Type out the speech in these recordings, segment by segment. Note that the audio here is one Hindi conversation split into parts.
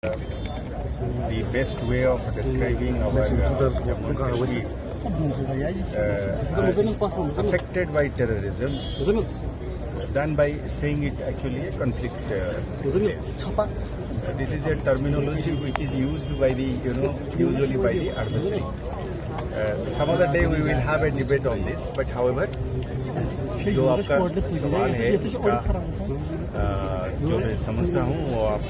The best way of describing our Jammu and Kashmir as affected by terrorism than by saying it actually a conflict place. This is a terminology which is used by the, usually by the adversary. Some other day we will have a debate on this, but however, जो आपका सवाल है उसका जो मैं समझता हूँ वो आप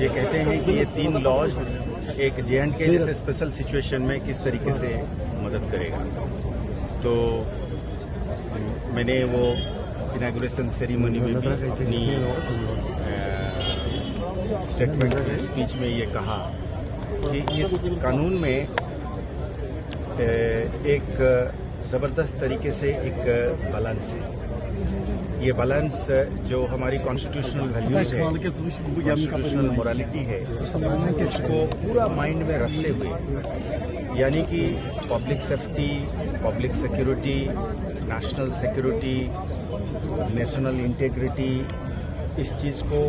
ये कहते हैं कि ये 3 लॉज एक J&K जैसे स्पेशल सिचुएशन में किस तरीके से मदद करेगा। तो मैंने वो इनॉग्रेशन सेरेमनी में भी अपनी स्टेटमेंट में स्पीच में ये कहा कि इस कानून में एक ज़बरदस्त तरीके से एक बैलेंस है। ये बैलेंस जो हमारी कॉन्स्टिट्यूशनल वैल्यूज है, कॉन्स्टिट्यूशनल मोरालिटी है, उसको पूरा माइंड में रखते हुए, यानी कि public safety, public security, national security, national integrity, इस चीज़ को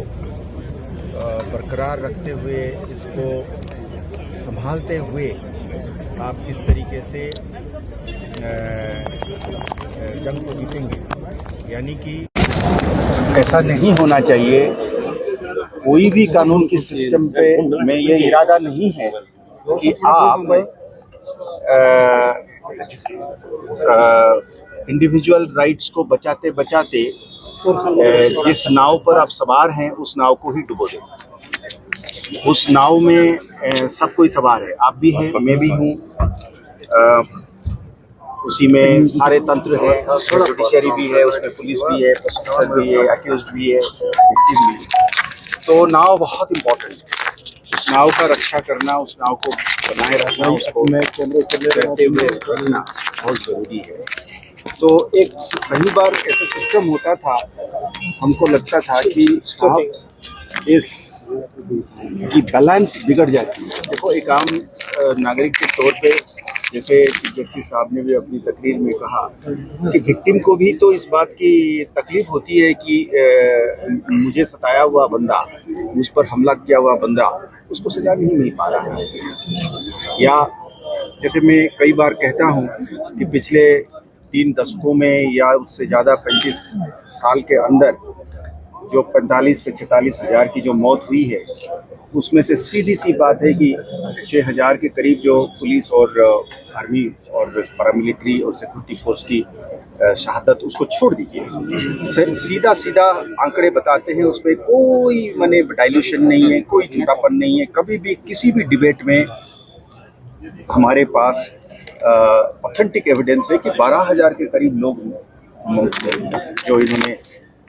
बरकरार रखते हुए, इसको संभालते हुए आप किस तरीके से जंग को जीतेंगे। यानी कि ऐसा नहीं होना चाहिए, कोई भी कानून की सिस्टम पे में ये इरादा नहीं है कि आप इंडिविजुअल राइट्स को बचाते बचाते जिस नाव पर आप सवार हैं उस नाव को ही डुबो दें। उस नाव में सब कोई सवार है, आप भी हैं, मैं भी हूँ, उसी में सारे तंत्र है, जुडिशरी भी है, उसमें पुलिस भी है, प्रोसिक्यूटर भी है, अक्यूज्ड भी है, विक्टिम भी है। तो नाव बहुत इम्पोर्टेंट है, उस नाव का रक्षा करना, उस नाव को बनाए रखना, उसको रहते हुए रखना बहुत ज़रूरी है। तो एक कई बार ऐसा सिस्टम होता था, हमको लगता था कि इस की बैलेंस बिगड़ जाती है। देखो, एक आम नागरिक के तौर पे, जैसे चीफ जस्टिस साहब ने भी अपनी तकरीर में कहा कि विक्टिम को भी तो इस बात की तकलीफ होती है कि मुझे सताया हुआ बंदा, मुझ पर हमला किया हुआ बंदा, उसको सजा नहीं मिल पा रहा है। या जैसे मैं कई बार कहता हूँ कि पिछले 3 दशकों में या उससे ज़्यादा 35 साल के अंदर जो 45 से 46 हज़ार की जो मौत हुई है, उसमें से सीधी सी बात है कि 6,000 के करीब जो पुलिस और आर्मी और पैरामिलिट्री और सिक्योरिटी फोर्स की शहादत, उसको छोड़ दीजिए। सीधा सीधा आंकड़े बताते हैं, उसमें कोई माने डाइल्यूशन नहीं है, कोई झूठापन नहीं है। कभी भी किसी भी डिबेट में हमारे पास ऑथेंटिक एविडेंस है कि 12,000 के करीब लोग जो इन्होंने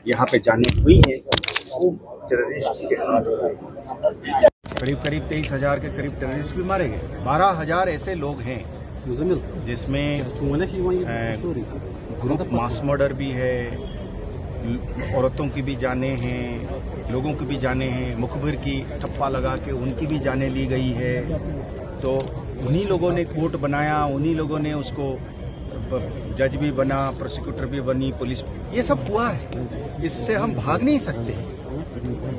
यहाँ पे जाने हुई है वो टेररिस्ट के हाथ में। करीब 23,000 के करीब टेररिस्ट भी मारे गए। 12,000 ऐसे लोग हैं जिसमें ग्रुप मास मर्डर भी है, औरतों की भी जानें हैं, लोगों की भी जानें हैं, मुखबिर की ठप्पा लगा के उनकी भी जानें ली गई है। तो उन्हीं लोगों ने कोर्ट बनाया, उन्हीं लोगों ने उसको जज भी बना, प्रोसिक्यूटर भी बनी, पुलिस, ये सब हुआ है। इससे हम भाग नहीं सकते।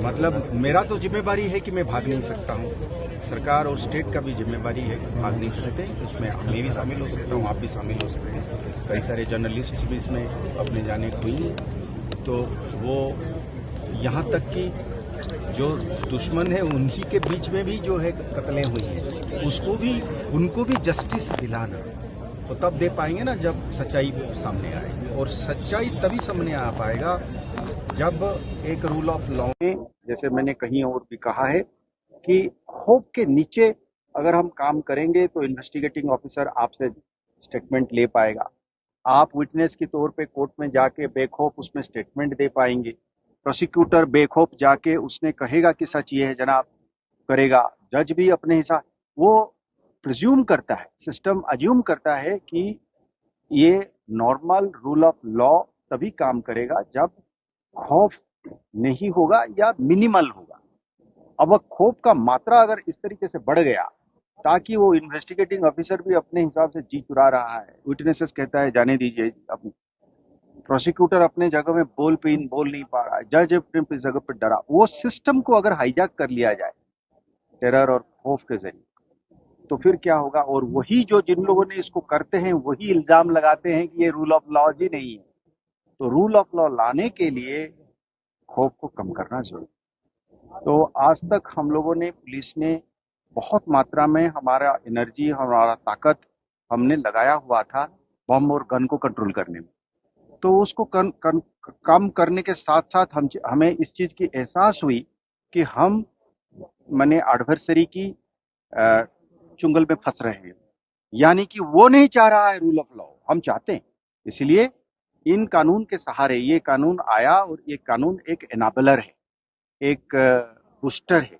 मतलब मेरा तो जिम्मेदारी है कि मैं भाग नहीं सकता हूँ, सरकार और स्टेट का भी जिम्मेदारी है कि भाग नहीं सकते। उसमें मैं भी शामिल हो सकता हूँ, आप भी शामिल हो सकते हैं, कई सारे जर्नलिस्ट भी इसमें अपने जाने हुई हैं। तो वो यहाँ तक कि जो दुश्मन है उन्हीं के बीच में भी जो है कत्लें हुई हैं, उसको भी, उनको भी जस्टिस दिलाना, तो तब दे पाएंगे ना जब सच्चाई सामने आएगी। और सच्चाई तभी सामने आ पाएगा जब एक रूल ऑफ लॉ में, जैसे मैंने कहीं और भी कहा है कि खौफ के नीचे अगर हम काम करेंगे तो इन्वेस्टिगेटिंग ऑफिसर आपसे स्टेटमेंट ले पाएगा, आप विटनेस के तौर पे कोर्ट में जाके बेखौफ उसमें स्टेटमेंट दे पाएंगे, प्रोसिक्यूटर बेखौफ जाके उसने कहेगा कि सच ये है जनाब, करेगा, जज भी अपने हिसाब, वो प्रिज्यूम करता है, सिस्टम अज्यूम करता है कि ये नॉर्मल रूल ऑफ लॉ तभी काम करेगा जब खौफ नहीं होगा या मिनिमल होगा। अब वह खौफ का मात्रा अगर इस तरीके से बढ़ गया ताकि वो इन्वेस्टिगेटिंग ऑफिसर भी अपने हिसाब से जी चुरा रहा है, विटनेसेस कहता है जाने दीजिए, अपनी प्रोसिक्यूटर अपने जगह में बोल नहीं पा रहा है, जज अपनी जगह पर डरा, वो सिस्टम को अगर हाईजैक कर लिया जाए टेरर और खौफ के जरिए, तो फिर क्या होगा? और वही जो जिन लोगों ने इसको करते हैं वही इल्जाम लगाते हैं कि ये रूल ऑफ लॉ ही नहीं है। तो रूल ऑफ लॉ लाने के लिए खौफ को कम करना जरूरी। तो आज तक हम लोगों ने, पुलिस ने बहुत मात्रा में हमारा एनर्जी, हमारा ताकत हमने लगाया हुआ था बम और गन को कंट्रोल करने में। तो उसको कम करने के साथ साथ हमें इस चीज की एहसास हुई कि हम माने एडवर्सरी की चुंगल में फंस रहे हैं, यानी कि वो नहीं चाह रहा है रूल ऑफ लॉ, हम चाहते हैं। इसलिए इन कानून के सहारे ये कानून आया, और ये कानून एक एनाबलर है, एक बूस्टर है,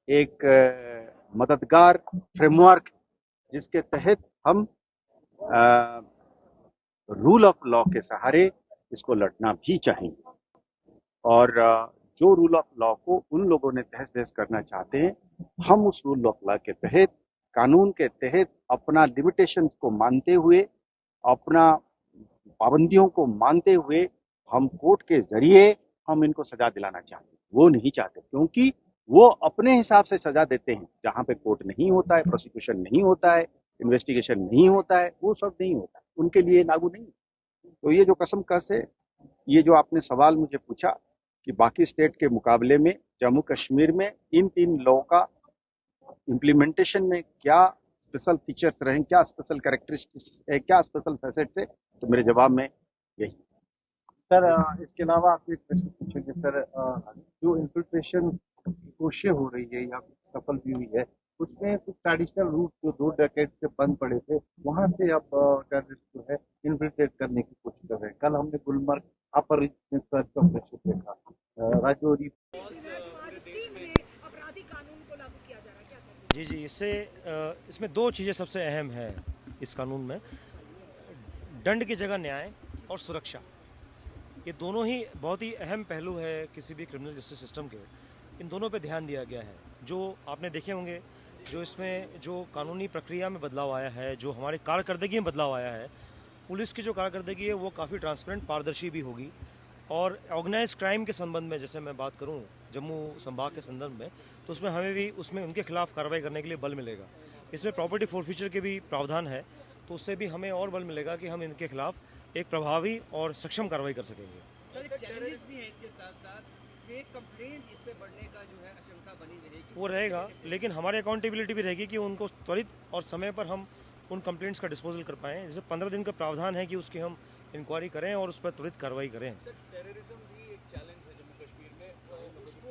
एक मददगार फ्रेमवर्क, जिसके तहत हम रूल ऑफ लॉ के सहारे इसको लड़ना भी चाहेंगे। और जो रूल ऑफ लॉ को उन लोगों ने तहस नहस करना चाहते हैं, हम उस रूल ऑफ लॉ के तहत, कानून के तहत अपना लिमिटेशंस को मानते हुए, अपना पाबंदियों को मानते हुए, हम कोर्ट के जरिए हम इनको सजा दिलाना चाहते हैं। वो नहीं चाहते, क्योंकि वो अपने हिसाब से सजा देते हैं। जहां पे कोर्ट नहीं होता है, प्रोसिक्यूशन नहीं होता है, इन्वेस्टिगेशन नहीं होता है, वो सब नहीं होता है, उनके लिए लागू नहीं। तो ये जो कसम कस है, ये जो आपने सवाल मुझे पूछा कि बाकी स्टेट के मुकाबले में जम्मू कश्मीर में इन 3 लॉ का इम्प्लीमेंटेशन में क्या स्पेशल फीचर्स रहे, क्या स्पेशल कैरेक्टरिस्टिक्स है, क्या स्पेशल फैसेट्स है, तो मेरे जवाब में यही। सर, इसके अलावा आपसे एक प्रश्न पूछेंगे सर, जो इन्फिल्ट्रेशन कोशिशें हो रही है या सफल भी हुई है, उसमें कुछ ट्रेडिशनल रूट जो 2 डेकेड से बंद पड़े थे, वहां से अब टेररिस्ट जो है इन्फिल्ट्रेट करने की कोशिश कर रहे हैं। कल हमने गुलमर्ग अपर रीच में सर्च ऑपरेशन देखा, राजौरी। जी, इसमें 2 चीज़ें सबसे अहम है इस कानून में। दंड की जगह न्याय और सुरक्षा, ये दोनों ही बहुत ही अहम पहलू है किसी भी क्रिमिनल जस्टिस सिस्टम के। इन दोनों पे ध्यान दिया गया है। जो आपने देखे होंगे, जो इसमें जो कानूनी प्रक्रिया में बदलाव आया है, जो हमारी कारकर्दगी में बदलाव आया है, पुलिस की जो कारकर्दगी है वो काफ़ी ट्रांसपेरेंट, पारदर्शी भी होगी। और ऑर्गेनाइज क्राइम के संबंध में जैसे मैं बात करूं जम्मू संभाग के संदर्भ में, तो उसमें हमें भी उसमें उनके खिलाफ कार्रवाई करने के लिए बल मिलेगा। इसमें प्रॉपर्टी फोरफीचर के भी प्रावधान है, तो उससे भी हमें और बल मिलेगा कि हम इनके खिलाफ एक प्रभावी और सक्षम कार्रवाई कर सकेंगे। सर, चैलेंजेस भी हैं इसके साथ-साथ, फेक कंप्लेंट इससे बढ़ने का जो है आशंका बनी रहेगी। वो रहेगा, लेकिन हमारी अकाउंटेबिलिटी भी रहेगी कि उनको त्वरित और समय पर हम उन कंप्लेंट्स का डिस्पोजल कर पाएँ। जैसे 15 दिन का प्रावधान है कि उसकी हम इंक्वायरी करें और उस पर त्वरित कार्रवाई करें। सर, टेररिज्म भी एक चैलेंज है जम्मू कश्मीर में, उसको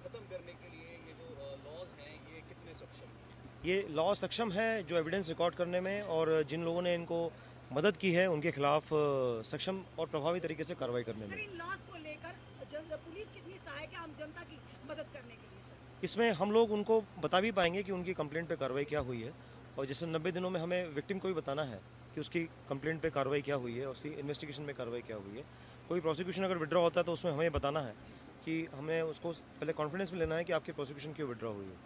खत्म करने के लिए ये जो लॉज हैं, ये कितने सक्षम हैं? ये लॉ सक्षम है जो एविडेंस रिकॉर्ड करने में, और जिन लोगों ने इनको मदद की है उनके खिलाफ सक्षम और प्रभावी तरीके से कार्रवाई करने में। सर, इन लॉज को लेकर पुलिस कितनी सहायक है आम जनता की मदद करने के लिए? सर, इसमें हम लोग उनको बता भी पाएंगे कि उनकी कंप्लेंट पे कार्रवाई क्या हुई है, और जैसे 90 दिनों में हमें विक्टिम को भी बताना है कि उसकी कंप्लेंट पे कार्रवाई क्या हुई है, उसकी इन्वेस्टिगेशन में कार्रवाई क्या हुई है। कोई प्रोसिक्यूशन अगर विड्रॉ होता है तो उसमें हमें बताना है कि हमें उसको पहले कॉन्फिडेंस में लेना है कि आपकी प्रोसिक्यूशन क्यों विड्रॉ हुई है।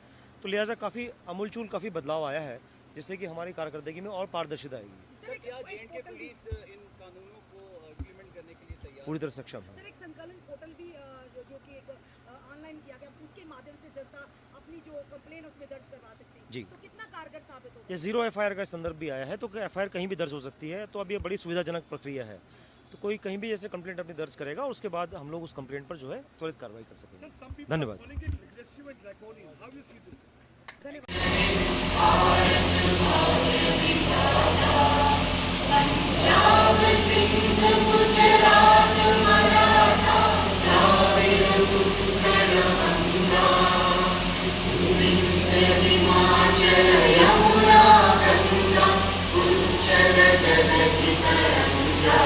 तो लिहाजा काफ़ी अमूलचूल काफ़ी बदलाव आया है, जिससे कि हमारी कारकर्दगी में और पारदर्शिता आएगी। सर, क्या जेएंडके पुलिस इन कानूनों को इम्प्लीमेंट करने के लिए तैयार? पूरी तरह सक्षम है। सर, एक संकलन पोर्टल भी जो कि एक ऑनलाइन किया गया, उसके माध्यम से जनता अपनी जो कंप्लेन उसमें दर्ज करवा सकती है। जी। तो कितना कारगर साबित होगा? ये 0 FIR का संदर्भ भी आया है, तो FIR कहीं भी दर्ज हो सकती है। तो अब ये बड़ी सुविधाजनक प्रक्रिया है, तो कोई कहीं भी जैसे कंप्लेंट अपनी दर्ज करेगा और उसके बाद हम लोग उस कंप्लेंट पर जो है त्वरित कार्रवाई कर सकेंगे। धन्यवाद। पंजाब सिंध गुजरात मराठा द्राविड़ उत्कल गंगा विंध्य हिमाचल यमुना गंगा उच्चल जगति तरंगा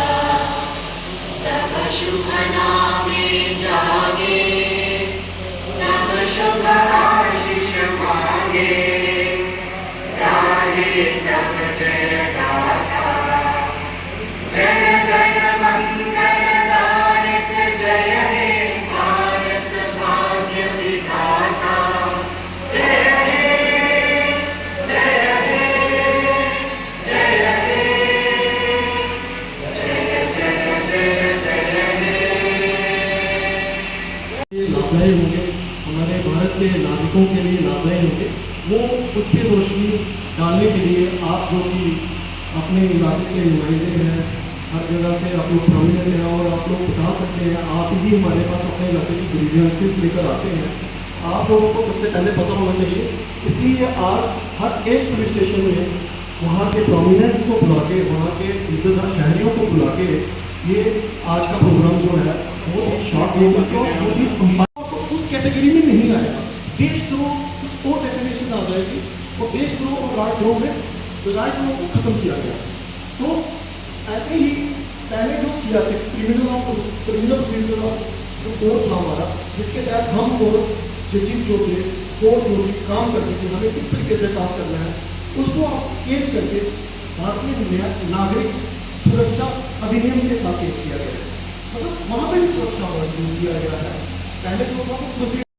तब शुभ नामे जागे तब शुभ आशीष मांगे गाहे तब जय गाथा जय गण मंगल दायक जय हे भारत भाग्य विधाता जय हे जय हे जय हे जय जय जय जय हे। लाभदायी होंगे हमारे भारत के नागरिकों के लिए लाभदायी होंगे, वो उस पर रोशनी डालने के लिए आप जो कि अपने इलाके के नुमाइंदे हैं, हर जगह से आप लोग प्रोमिनेंट हैं और आप लोग बता सकते हैं, आप ही हमारे पास अपने इलाके की ग्रीवेंसेस लेकर आते हैं। आप लोगों को सबसे पहले पता होना चाहिए, इसलिए आज हर एक पुलिस स्टेशन में वहाँ के प्रोमिनेंट्स को बुला के, वहाँ के इज्जतदार शहरियों को बुला के ये आज का प्रोग्राम जो है वो शॉर्ट नोटिस को उस कैटेगरी में नहीं आएगा। देशद्रोह कुछ और डेफिनेशन आ जाएगी और देशद्रोह और राजद्रोह में राजद्रोह को खत्म किया गया। तो ऐसे ही पहले जो सियासत क्रिमिनल प्रोसीजर जो कोर्ट था हमारा, जिसके तहत हम और जजेस जो थे, कोर्ट जो भी काम करते थे, हमें किस तरीके से काम करना है, उसको आप चेंज करके भारतीय नागरिक सुरक्षा अधिनियम के साथ चेंज किया गया है। मतलब वहाँ पे भी सुरक्षा दिया गया है। पहले जो था